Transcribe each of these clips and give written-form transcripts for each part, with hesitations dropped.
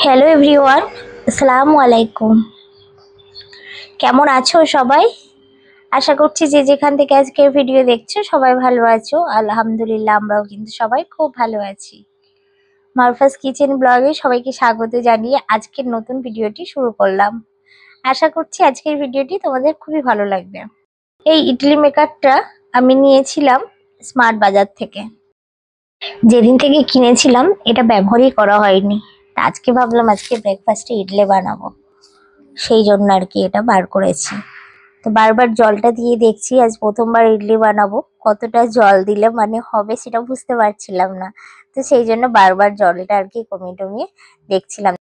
Hello everyone, আসসালামু আলাইকুম। কেমন আছো সবাই? আশা করছি যে যেখান থেকে আজকের ভিডিও দেখছো সবাই ভালো আছো। আলহামদুলিল্লাহ, আমরাও কিন্তু সবাই খুব ভালো আছি। মারফাস কিচেন ব্লগে সবাইকে স্বাগত জানিয়ে আজকের নতুন ভিডিওটি শুরু করলাম। আশা করছি আজকের ভিডিওটি তোমাদের খুবই ভালো লাগবে। এই ইডলি মেকারটা আমি নিয়েছিলাম স্মার্ট বাজার থেকে। যেদিন থেকে কিনেছিলাম এটা ব্যবহারই করা হয়নি। আজকে ভাবলাম আজকে ব্রেকফাস্টে ইডলি বানাবো, সেই জন্য আর কি এটা বার করেছি। তো বারবার জলটা দিয়ে দেখছি, আজ প্রথমবার ইডলি বানাবো, কতটা জল দিলে মানে হবে সেটা বুঝতে পারছিলাম না। তো সেই জন্য বারবার জলটা আর কি কমিয়ে টমিয়ে দেখছিলাম।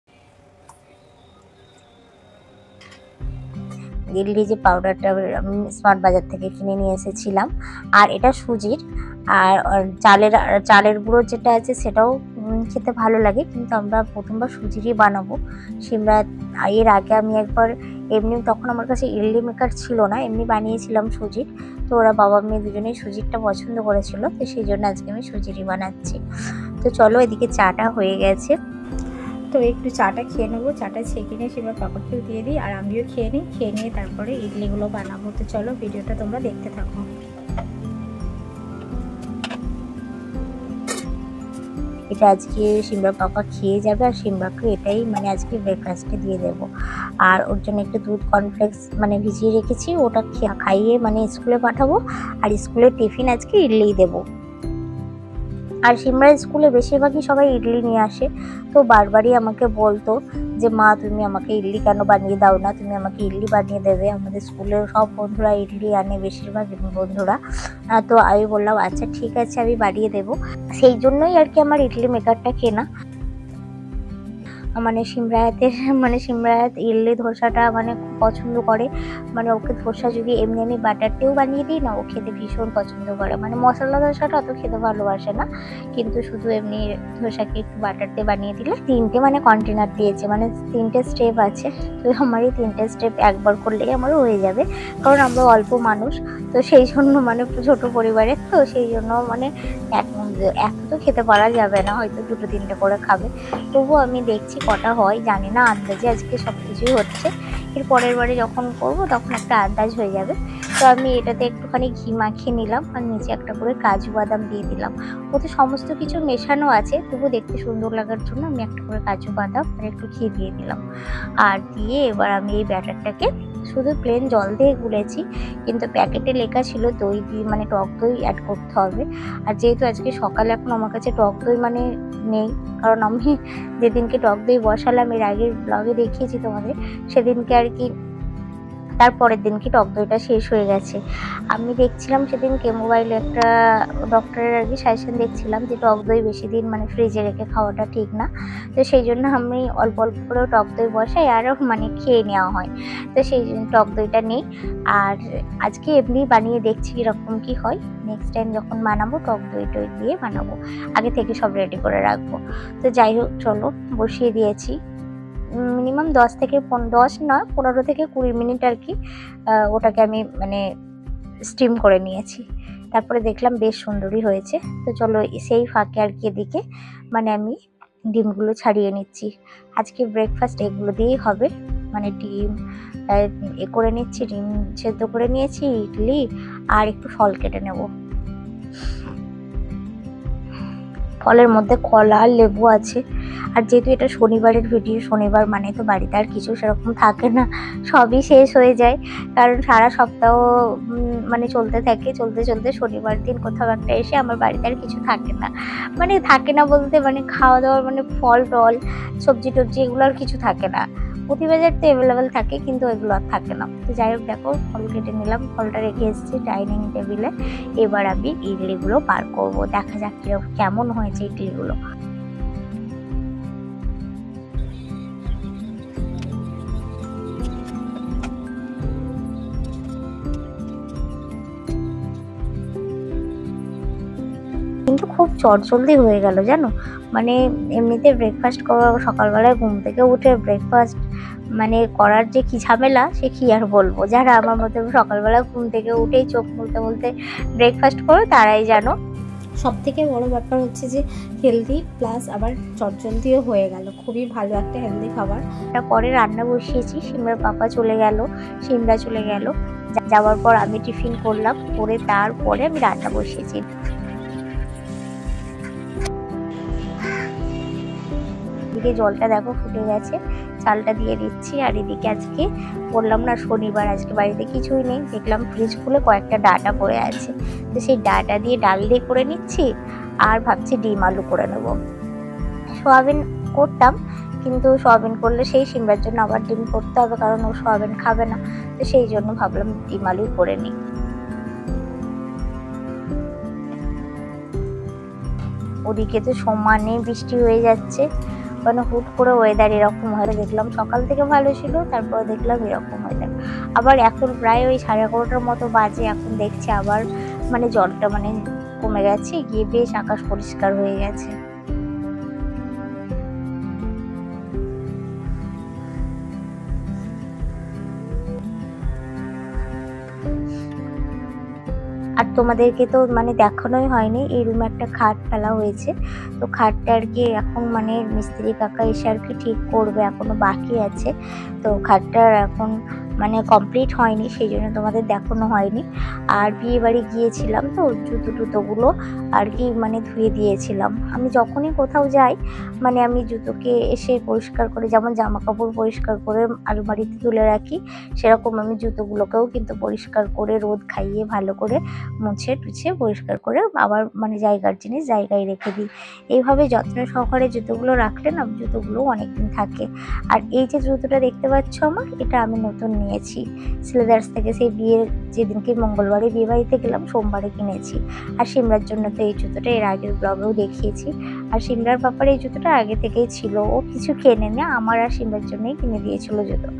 ইডলি যে পাউডারটা আমি স্মার্ট বাজার থেকে কিনে নিয়ে এসেছিলাম, আর এটা সুজির। আর চালের গুঁড়ো যেটা আছে সেটাও খেতে ভালো লাগে, কিন্তু আমরা প্রথমবার সুজিরই বানাবো। সিমরা এর আগে আমি একবার এমনি, তখন আমার কাছে ইডলি মেকার ছিল না, এমনি বানিয়েছিলাম সুজির। তো ওরা বাবা মেয়ে দুজনেই সুজিরটা পছন্দ করেছিল, তো সেই জন্য আজকে আমি সুজিরই বানাচ্ছি। তো চলো, এদিকে চাটা হয়ে গেছে, তো একটু চাটা খেয়ে নেবো। চাটা ছেঁকে নিয়ে সেবার পাপাকেও দিয়ে দিই, আর আমিও খেয়ে নিই। খেয়ে নিয়ে তারপরে ইডলিগুলো বানাবো। তো চলো, ভিডিওটা তোমরা দেখতে থাকো। এটা আজকে সিমরার পাপা খেয়ে যাবে, আর সিমরাকে এটাই মানে আজকে ব্রেকফাস্টে দিয়ে দেবো। আর ওর জন্য একটু দুধ কর্নফ্লেক্স মানে ভিজিয়ে রেখেছি, ওটা খাইয়ে মানে স্কুলে পাঠাবো। আর স্কুলের টিফিন আজকে ইডলি দেবো। আর সিমরার স্কুলে বেশিরভাগই সবাই ইডলি নিয়ে আসে, তো বারবারই আমাকে বলতো যে মা তুমি আমাকে ইডলি কেন বানিয়ে দাও না, তুমি আমাকে ইডলি বানিয়ে দেবে। আমাদের স্কুলের সব বন্ধুরা ইডলি আনে, বেশিরভাগ বন্ধুরা। তো আমি বললাম আচ্ছা ঠিক আছে, আমি বানিয়ে দেবো। সেই জন্যই আর কি আমার ইডলি মেকারটা কেনা। মানে সিমরাত ইডলি ধোসাটা মানে খুব পছন্দ করে। মানে ওকে ধোসা যদি এমনি আমি বাটারতেও বানিয়ে দিই না, ও খেতে ভীষণ পছন্দ করে। মানে মশলা ধোসাটা অত খেতে ভালোবাসে না, কিন্তু শুধু এমনি ধোসাকে একটু বাটারতে বানিয়ে দিলে। 3টে মানে কন্টেনার দিয়েছে, মানে 3টে স্টেপ আছে। তো আমার এই 3টে স্টেপ একবার করলেই আমারও হয়ে যাবে, কারণ আমরা অল্প মানুষ। তো সেই জন্য মানে ছোট পরিবারের, তো সেই জন্য মানে এত তো খেতে পারা যাবে না, হয়তো 2-3টে করে খাবে। তবুও আমি দেখছি কটা হয় জানি না, আন্দাজে আজকে সব কিছুই হচ্ছে। এর পরের বারে যখন করবো তখন একটা আন্দাজ হয়ে যাবে। তো আমি এটাতে একটুখানি ঘি মাখিয়ে নিলাম, আর নিচে একটা করে কাজু বাদাম দিয়ে দিলাম। ওতে সমস্ত কিছু মেশানো আছে, তবু দেখতে সুন্দর লাগার জন্য আমি একটা করে কাজু বাদাম আর একটু ঘি দিয়ে দিলাম। আর দিয়ে এবার আমি এই ব্যাটারটাকে শুধু প্লেন জল দিয়ে গুলেছি, কিন্তু প্যাকেটে লেখা ছিল দই দিয়ে মানে টক দই অ্যাড করতে হবে। আর যেহেতু আজকে সকালে এখন আমার কাছে টক দই মানে নেই, কারণ আমি যেদিনকে টক দই বসালাম, এর আগের ব্লগে দেখিয়েছি তোমাদের, সেদিনকে আর কি তারপরের দিন কি টক দইটা শেষ হয়ে গেছে। আমি দেখছিলাম সেদিনকে মোবাইলে একটা ডক্টরের আর কি সাজেশন দেখছিলাম যে টক দই বেশি দিন মানে ফ্রিজে রেখে খাওয়াটা ঠিক না। তো সেই জন্য আমি অল্প অল্প করেও টক দই বসাই, আরও মানে খেয়ে নেওয়া হয়। তো সেই জন্য টক দইটা নেই। আর আজকে এমনি বানিয়ে দেখছি কীরকম কী হয়। নেক্সট টাইম যখন বানাবো টক দই দিয়ে বানাবো, আগে থেকে সব রেডি করে রাখবো। তো যাই হোক, চলো বসিয়ে দিয়েছি। মিনিমাম 10 নয় 15 থেকে 20 মিনিট আর কি ওটাকে আমি মানে স্টিম করে নিয়েছি। তারপরে দেখলাম বেশ সুন্দরই হয়েছে। তো চলো সেই ফাঁকে আর কি এদিকে মানে আমি ডিমগুলো ছাড়িয়ে নিচ্ছি। আজকে ব্রেকফাস্ট এগুলো দিয়েই হবে, মানে ডিম করে নিচ্ছি, ডিম সেদ্ধ করে নিয়েছি, ইডলি আর একটু ফল কেটে নেব। ফলের মধ্যে কলা আর লেবু আছে। আর যেহেতু এটা শনিবারের ভিডিও, শনিবার মানে তো বাড়িতে আর কিছু সেরকম থাকে না, সবই শেষ হয়ে যায়। কারণ সারা সপ্তাহ মানে চলতে চলতে শনিবার দিন কোথাও একটা এসে আমার বাড়িতে আর কিছু থাকে না। মানে থাকে না বলতে মানে খাওয়া দাওয়ার মানে ফল টল সবজি টবজি এগুলো আর কিছু থাকে না। প্রতিবাজার তো অ্যাভেলেবেল থাকে, কিন্তু এগুলো আর থাকে না। তো যাই হোক, দেখো ফল কেটে নিলাম, ফলটা রেখে এসেছি ডাইনিং টেবিলে। এবার আমি ইডলিগুলো বার করবো, দেখা যাক কেমন হয়েছে ইডলিগুলো। কিন্তু খুব চটজলদি হয়ে গেল জানো। মানে এমনিতে ব্রেকফাস্ট করা, সকালবেলায় ঘুম থেকে উঠে ব্রেকফাস্ট মানে করার যে কি ঝামেলা সে কি আর বলবো। যারা আমার মতো সকালবেলা ঘুম থেকে উঠেই চোখ মুলতে মুলতে ব্রেকফাস্ট করো তারাই জানো। সবথেকে বড় ব্যাপার হচ্ছে যে হেলদি প্লাস আবার চটজলদিও হয়ে গেল, খুবই ভালো একটা হেলদি খাবার। তারপরে রান্না বসিয়েছি, সিমরার পাপা চলে গেল, সিমরা চলে গেল, যাওয়ার পর আমি টিফিন করলাম, করে তারপরে আমি রান্না বসিয়েছি। এদিকে জলটা দেখো ফুটে গেছে, চালটা দিয়ে দিচ্ছি। আর এদিকে আজকে বললাম না শনিবার, আজকে বাড়িতে কিছুই নেই, দেখলাম ফ্রিজ খুলে কয়েকটা ডাঁটা পড়ে আছে, তো সেই ডাঁটা দিয়ে ডাল দিয়ে করে নিচ্ছি। আর ভাবছি ডিম আলু করে নেব। সোয়াবিন করতাম, কিন্তু সোয়াবিন করলে সেই সিমরার জন্য আবার ডিম করতে হবে, কারণ ও সোয়াবিন খাবে না, তো সেই জন্য ভাবলাম ডিম আলুই করে নিই। ওদিকে তো সমানে বৃষ্টি হয়ে যাচ্ছে, মানে হুট করে ওয়েদার এরকম হয়ে দেখলাম। সকাল থেকে ভালো ছিল, তারপর দেখলাম এরকম ওয়েদার। আবার এখন প্রায় ওই 11:30টার মতো বাজে, এখন দেখছি আবার মানে জলটা মানে কমে গেছে, গিয়ে বেশ আকাশ পরিষ্কার হয়ে গেছে। আর তোমাদেরকে তো মানে দেখানোই হয়নি, এই রুমে একটা খাট ফেলা হয়েছে, তো খাটটা আর কি এখন মানে মিস্ত্রি কাকা এসে আর কি ঠিক করবে, এখনো বাকি আছে। তো খাটটার এখন মানে কমপ্লিট হয়নি, সেই জন্য তোমাদের দেখানো হয়নি। আর বিয়ে বাড়ি গিয়েছিলাম, তো জুতোগুলো আর কি মানে ধুয়ে দিয়েছিলাম। আমি যখনই কোথাও যাই মানে আমি জুতোকে এসে পরিষ্কার করে, যেমন জামা কাপড় পরিষ্কার করে আলমারিতে তুলে রাখি, সেরকম আমি জুতোগুলোকেও কিন্তু পরিষ্কার করে রোদ খাইয়ে ভালো করে মুছে টুছে পরিষ্কার করে আবার মানে জায়গার জিনিস জায়গায় রেখে দিই। এইভাবে যত্ন সহকারে জুতোগুলো রাখলে না জুতোগুলো অনেকদিন থাকে। আর এই যে জুতোটা দেখতে পাচ্ছ আমার, এটা আমি নতুন নিয়েছি সিলেদার্স থেকে, সেই বিয়ের যেদিনকে মঙ্গলবারে বিয়ে বাড়িতে গেলাম সোমবারে কিনেছি। আর সিমরার জন্য তো এই জুতোটা এর আগের ব্লগেও দেখিয়েছি। আর সিমরার ব্যাপারে এই জুতোটা আগে থেকেই ছিল, ও কিছু কেনে না, আমার আর সিমরার জন্যই কিনে দিয়েছিল জুতো।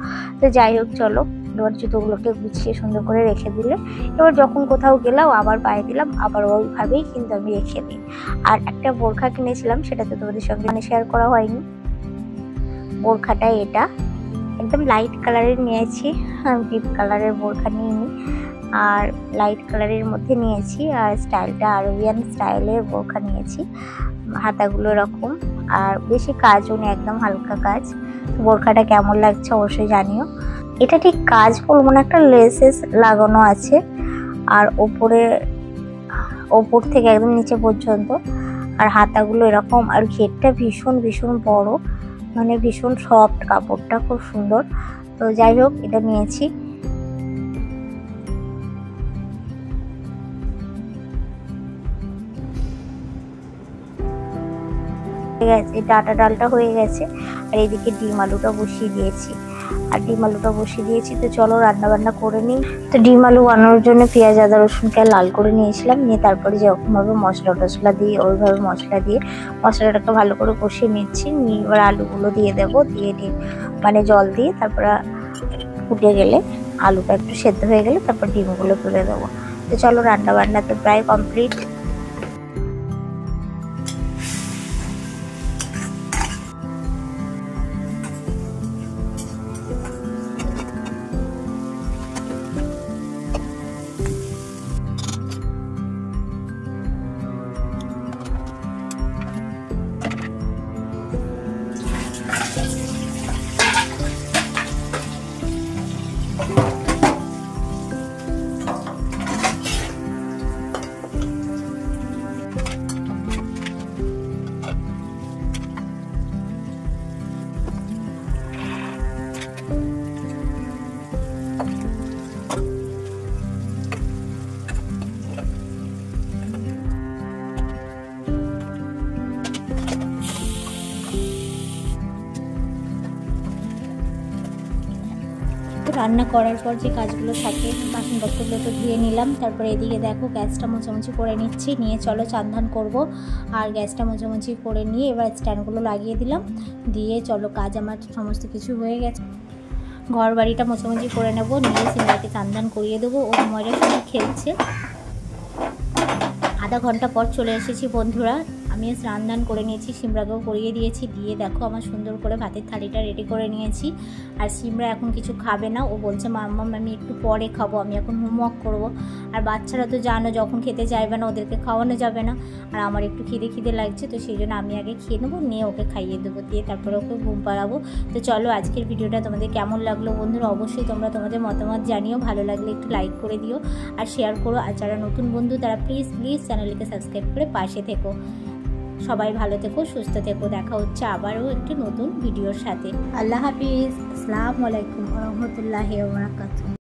তো যাই হোক চলো, এবার জুতোগুলোকে গুছিয়ে সুন্দর করে রেখে দিলে এবার যখন কোথাও গেলাম আবার পায়ে দিলাম, আবার ওইভাবেই কিন্তু আমি রেখে দিই। আর একটা বোরখা কিনেছিলাম, সেটা তো তোমাদের সঙ্গে মানে শেয়ার করা হয়নি। বোরখাটা এটা একদম লাইট কালারের নিয়েছি, ডিপ কালারের বোরখা নিইনি, আর লাইট কালারের মধ্যে নিয়েছি। আর স্টাইলটা আরবিয়ান স্টাইলের বোরখা নিয়েছি, হাতাগুলো এরকম, আর বেশি কাজও নেই, একদম হালকা কাজ। বোরখাটা কেমন লাগছে অবশ্যই জানিও। এটা ঠিক কাজ বলবো না, একটা লেসেস লাগানো আছে, আর ওপর থেকে একদম নিচে পর্যন্ত, আর হাতাগুলো এরকম। আর ঘেরটা ভীষণ ভীষণ বড়, মানে ভীষণ সফট, কাপড়টা খুব সুন্দর। তো যাই হোক এটা নিয়েছি। ডালটা হয়ে গেছে, আর এইদিকে ডিম আলুটা বসিয়ে দিয়েছি। তো চলো রান্না বান্না করে নিই। তো ডিম আলু বানানোর জন্য পেঁয়াজ আদা রসুনকে লাল করে নিয়েছিলাম, নিয়ে তারপরে যেরকমভাবে মশলা টশলা দিয়ে ওইভাবে মশলা দিয়ে মশলাটাকে ভালো করে কষিয়ে নিচ্ছি। নিয়ে এবার আলুগুলো দিয়ে দেবো, দিয়ে মানে জল দিয়ে তারপরে ফুটে গেলে আলুটা একটু সেদ্ধ হয়ে গেলে তারপর ডিমগুলো তুলে দেবো। তো চলো রান্না বান্না তো প্রায় কমপ্লিট। রান্না করার পর যে কাজগুলো থাকে বাসনপত্রগুলো তো ধুয়ে নিলাম, তারপরে এদিকে দেখো গ্যাসটা মোছামুছি করে নিচ্ছি, নিয়ে চলো চান করব। আর গ্যাসটা মোছামুছি করে নিয়ে এবার স্ট্যান্ডগুলো লাগিয়ে দিলাম, দিয়ে চলো কাজ আমার সমস্ত কিছু হয়ে গেছে। ঘর বাড়িটা মোছামুছি করে নেবো, নিয়ে সিমরাকে চান করিয়ে দেবো, ও ময়রা সঙ্গে খেলছে। আধা ঘন্টা পর চলে এসেছি বন্ধুরা, আমিও স্নান দান করে নিয়েছি, সিমরাকেও করিয়ে দিয়েছি। দিয়ে দেখো আমার সুন্দর করে ভাতের থালিটা রেডি করে নিয়েছি। আর সিমরা এখন কিছু খাবে না, ও বলছে মাম্মা আমি একটু পরে খাবো, আমি এখন হোমওয়ার্ক করব। আর বাচ্চারা তো জানো যখন খেতে চাইবে না ওদেরকে খাওয়ানো যাবে না। আর আমার একটু খিদে লাগছে, তো সেই জন্য আমি আগে খেয়ে নেবো, নিয়ে ওকে খাইয়ে দেবো, দিয়ে তারপরে ওকে ঘুম পাড়াবো। তো চলো আজকের ভিডিওটা তোমাদের কেমন লাগলো বন্ধুরা, অবশ্যই তোমরা তোমাদের মতামত জানিও। ভালো লাগলে একটু লাইক করে দিও আর শেয়ার করো। আর যারা নতুন বন্ধু তারা প্লিজ চ্যানেলটিকে সাবস্ক্রাইব করে পাশে থেকো। সবাই ভালো থেকো, সুস্থ থেকো। দেখা হচ্ছে আবারও একটি নতুন ভিডিওর সাথে। আল্লাহ হাফিজ। আসসালামু আলাইকুম ওয়া রাহমাতুল্লাহি ওয়া বারাকাতুহু।